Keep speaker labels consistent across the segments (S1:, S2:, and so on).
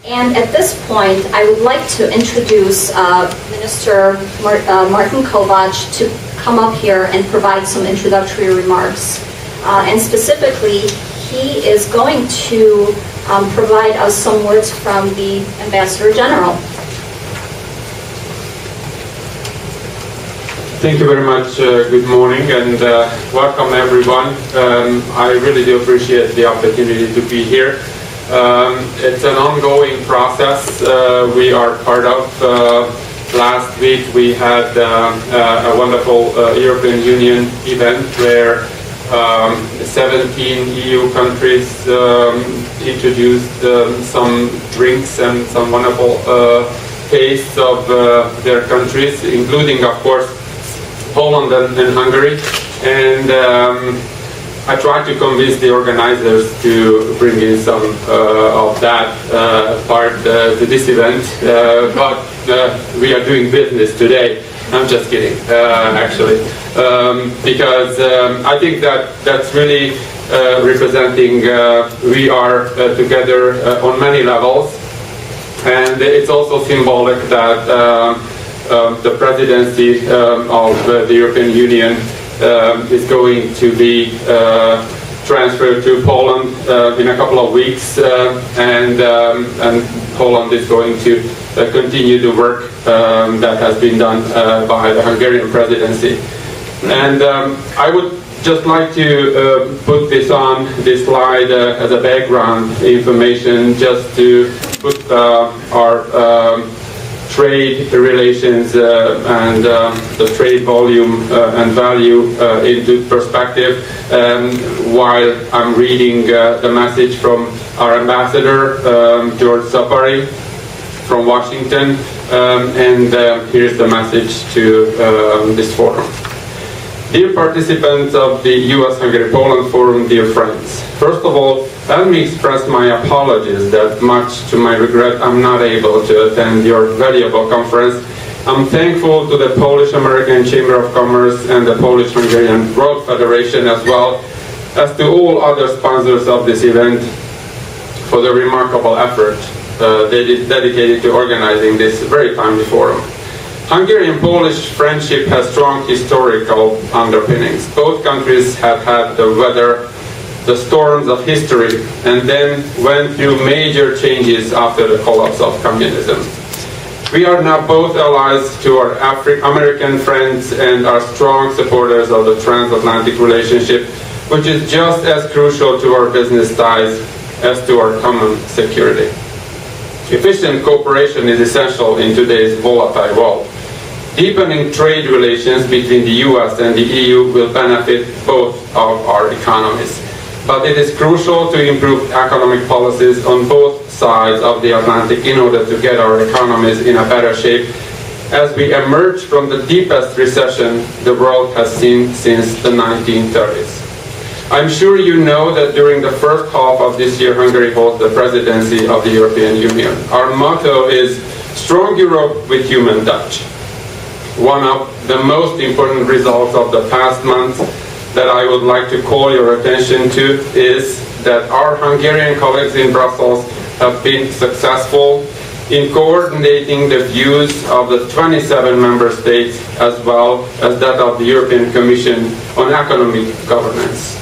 S1: And at this point, I would like to introduce Minister Martin Kovac to come up here and provide some introductory remarks. And specifically, he is going to provide us some words from the Ambassador General.
S2: Thank you very much. Good morning and welcome everyone. I really do appreciate the opportunity to be here. It's an ongoing process we are part of. Last week we had a wonderful European Union event where 17 EU countries introduced some drinks and some wonderful tastes of their countries, including, of course, Poland and Hungary. And I tried to convince the organizers to bring in some of that part to this event, but we are doing business today. I'm just kidding, actually, because I think that's really representing we are together on many levels, and it's also symbolic that the presidency of the European Union is going to be transferred to Poland in a couple of weeks, and Poland is going to continue the work that has been done by the Hungarian presidency. And I would just like to put this on this slide as a background information, just to put our trade relations and the trade volume and value into perspective. While I'm reading the message from our ambassador, George Sapari, from Washington, and here's the message to this forum. Dear participants of the US-Hungary-Poland Forum, dear friends, first of all, let me express my apologies that, much to my regret, I'm not able to attend your valuable conference. I'm thankful to the Polish-American Chamber of Commerce and the Polish-Hungarian World Federation, as well as to all other sponsors of this event, for the remarkable effort they dedicated to organizing this very timely forum. Hungarian-Polish friendship has strong historical underpinnings. Both countries have had the weather, the storms of history, and then went through major changes after the collapse of communism. We are now both allies to our American friends and are strong supporters of the transatlantic relationship, which is just as crucial to our business ties as to our common security. Efficient cooperation is essential in today's volatile world. Deepening trade relations between the US and the EU will benefit both of our economies. But it is crucial to improve economic policies on both sides of the Atlantic in order to get our economies in a better shape as we emerge from the deepest recession the world has seen since the 1930s. I'm sure you know that during the first half of this year, Hungary holds the presidency of the European Union. Our motto is Strong Europe with Human Touch. One of the most important results of the past months that I would like to call your attention to is that our Hungarian colleagues in Brussels have been successful in coordinating the views of the 27 member states as well as that of the European Commission on economic governance.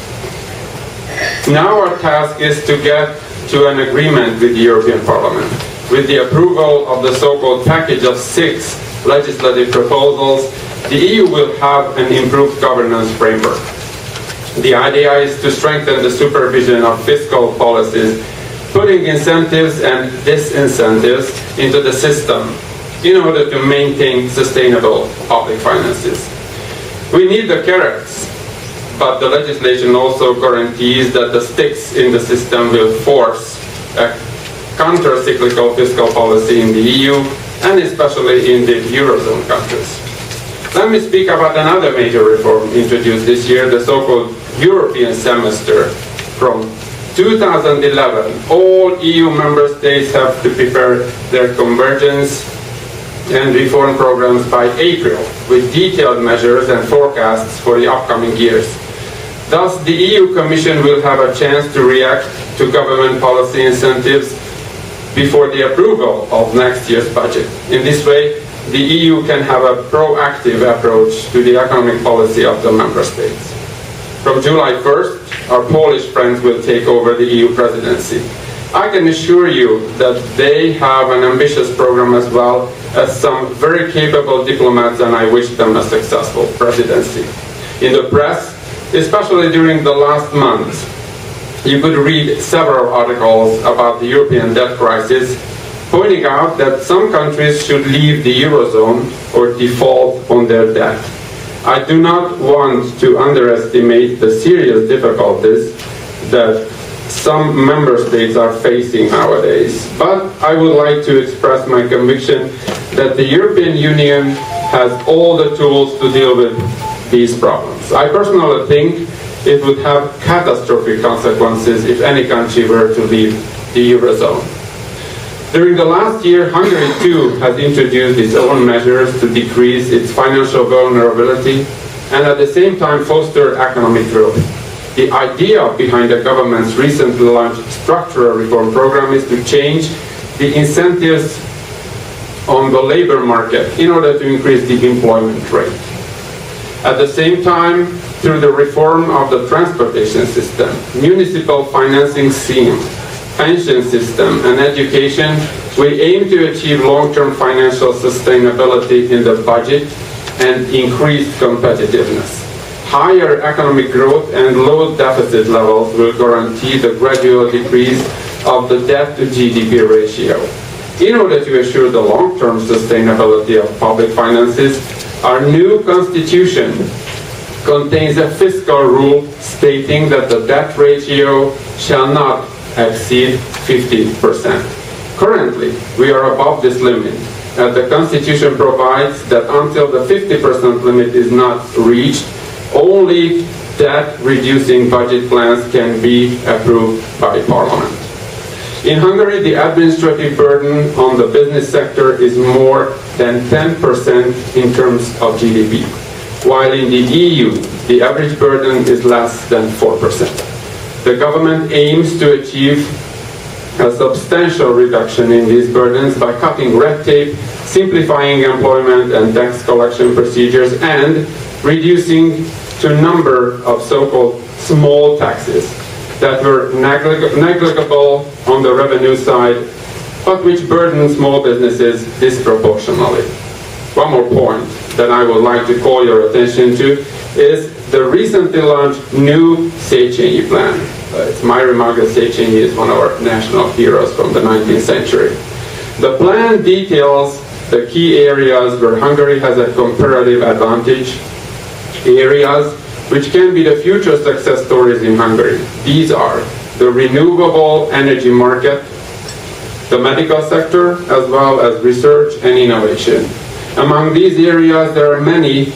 S2: Now our task is to get to an agreement with the European Parliament. With the approval of the so-called package of 6 legislative proposals, the EU will have an improved governance framework. The idea is to strengthen the supervision of fiscal policies, putting incentives and disincentives into the system in order to maintain sustainable public finances. We need the carrots, but the legislation also guarantees that the sticks in the system will force a counter-cyclical fiscal policy in the EU and especially in the Eurozone countries. Let me speak about another major reform introduced this year, the so-called European semester. From 2011, all EU member states have to prepare their convergence and reform programs by April, with detailed measures and forecasts for the upcoming years. Thus, the EU Commission will have a chance to react to government policy incentives before the approval of next year's budget. In this way, the EU can have a proactive approach to the economic policy of the member states. From July 1st, our Polish friends will take over the EU presidency. I can assure you that they have an ambitious program as well as some very capable diplomats, and I wish them a successful presidency. In the press, especially during the last months, you could read several articles about the European debt crisis, pointing out that some countries should leave the Eurozone or default on their debt. I do not want to underestimate the serious difficulties that some member states are facing nowadays, but I would like to express my conviction that the European Union has all the tools to deal with these problems. I personally think it would have catastrophic consequences if any country were to leave the Eurozone. During the last year, Hungary too has introduced its own measures to decrease its financial vulnerability and at the same time foster economic growth. The idea behind the government's recently launched structural reform program is to change the incentives on the labor market in order to increase the employment rate. At the same time, through the reform of the transportation system, municipal financing scheme, pension system, and education, we aim to achieve long-term financial sustainability in the budget and increased competitiveness. Higher economic growth and low deficit levels will guarantee the gradual decrease of the debt to GDP ratio. In order to assure the long-term sustainability of public finances, our new constitution contains a fiscal rule stating that the debt ratio shall not exceed 50%. Currently, we are above this limit, and the Constitution provides that until the 50% limit is not reached, only debt-reducing budget plans can be approved by Parliament. In Hungary, the administrative burden on the business sector is more than 10% in terms of GDP, while in the EU, the average burden is less than 4%. The government aims to achieve a substantial reduction in these burdens by cutting red tape, simplifying employment and tax collection procedures, and reducing to a number of so-called small taxes that were negligible on the revenue side, but which burden small businesses disproportionately. One more point that I would like to call your attention to is the recently launched new Széchenyi plan. It's my remark that Széchenyi is one of our national heroes from the 19th century. The plan details the key areas where Hungary has a comparative advantage, areas which can be the future success stories in Hungary. These are the renewable energy market, the medical sector, as well as research and innovation. Among these areas, there are many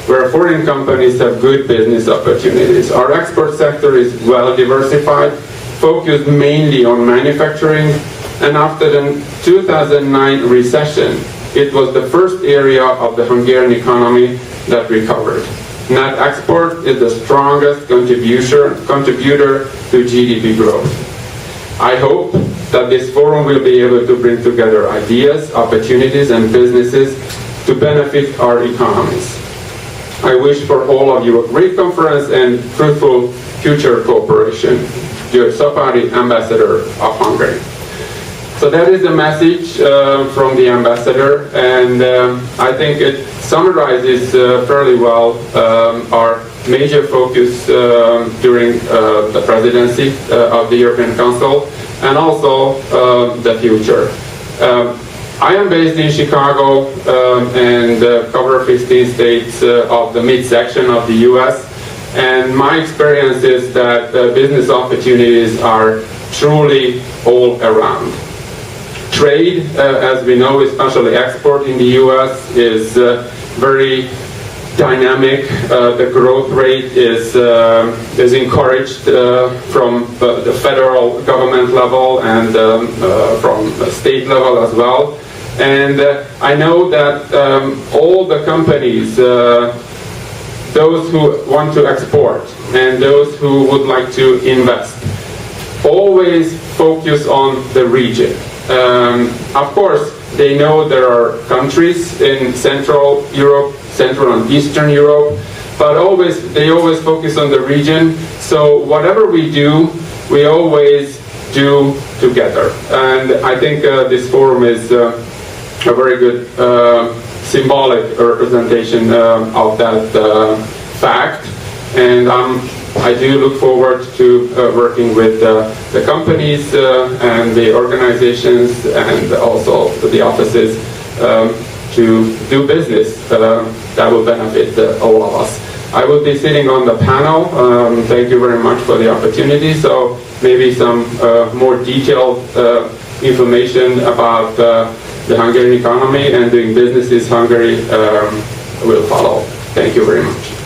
S2: where foreign companies have good business opportunities. Our export sector is well diversified, focused mainly on manufacturing, and after the 2009 recession, it was the first area of the Hungarian economy that recovered. Net export is the strongest contributor to GDP growth. I hope that this forum will be able to bring together ideas, opportunities, and businesses to benefit our economies. I wish for all of you a great conference and fruitful future cooperation. György Szapáry, Ambassador of Hungary. So that is the message from the ambassador, and I think it summarizes fairly well our major focus during the presidency of the European Council, and also the future. I am based in Chicago and cover 15 states of the midsection of the US, and my experience is that business opportunities are truly all around. Trade, as we know, especially export in the US, is very dynamic. The growth rate is encouraged from the federal government level and from the state level as well. And I know that all the companies, those who want to export and those who would like to invest, always focus on the region. Of course, they know there are countries in Central Europe, Central and Eastern Europe, but they always focus on the region. So whatever we do, we always do together. And I think this forum is a very good symbolic representation of that fact. And I do look forward to working with the companies and the organizations and also the offices to do business that will benefit all of us. I will be sitting on the panel. Thank you very much for the opportunity. So maybe some more detailed information about the Hungarian economy and doing business in Hungary will follow. Thank you very much.